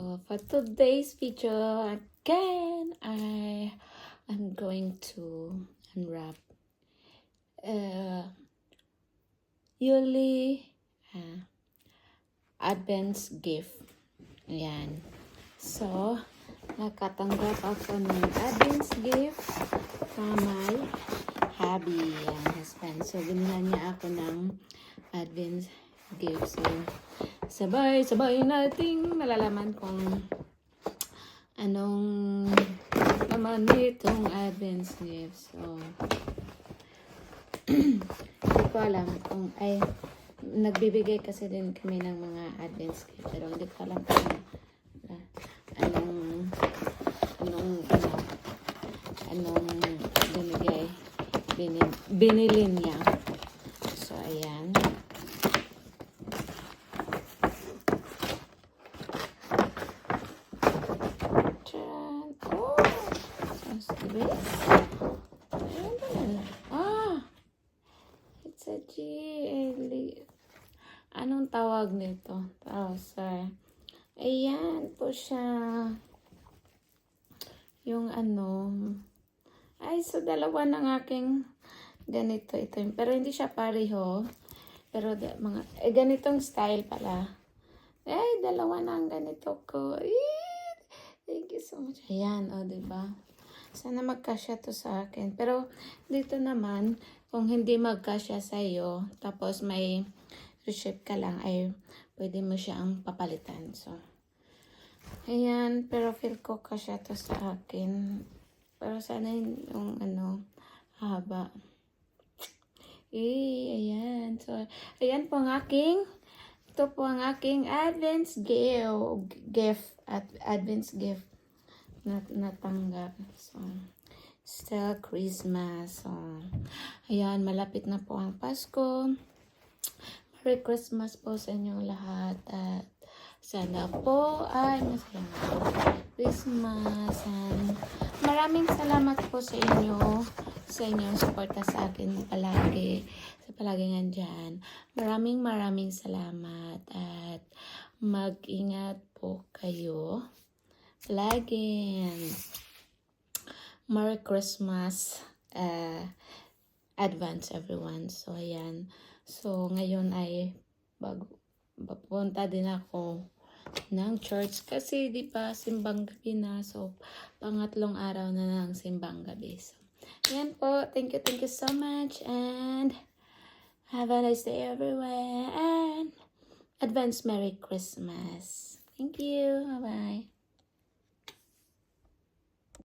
So for today's video, again, I am going to unwrap Yuli Advent's gift. Ayan. So, nakatanggap ako ng Advent's gift from my hubby, ang husband. So, binila niya ako ng Advent's gift. So, sabay-sabay nating malalaman kung anong naman itong Advent's gift. So, hindi ko alam kung nagbibigay kasi din kami ng mga Advent's gift, pero hindi ko alam kung anong binili niya. So, ayan. It's a anong tawag nito? Sorry. Ayan po siya. Yung so dalawa ng aking ganito. Ito. Pero hindi siya pareho. Pero ganitong style pala. Dalawa na ang ganito ko. Thank you so much. Ayan, diba? Sana magkasya to sa akin. Pero dito naman, kung hindi magkasya sa iyo, tapos may receipt ka lang, pwede mo siyang papalitan. So, ayan. Pero feel ko kasya to sa akin. Pero sana yung haba. Ayan. So, ayan po ang ito po ang aking Advent's gift. Advent's gift na natanggap. So, still Christmas. So, ayan, malapit na po ang Pasko. Merry Christmas po sa inyong lahat. At sana po ay masayang Christmas. And maraming salamat po sa inyong suporta sa akin palagi. Sa palagi nandyan. Maraming salamat. At mag-ingat po kayo. Palagi. Merry Christmas advance everyone. So ayan. So ngayon ay papunta din ako ng church kasi di ba simbang gabi na. So pangatlong araw na ng simbang gabi. So ayan po. Thank you so much and have a nice day everywhere and advance Merry Christmas.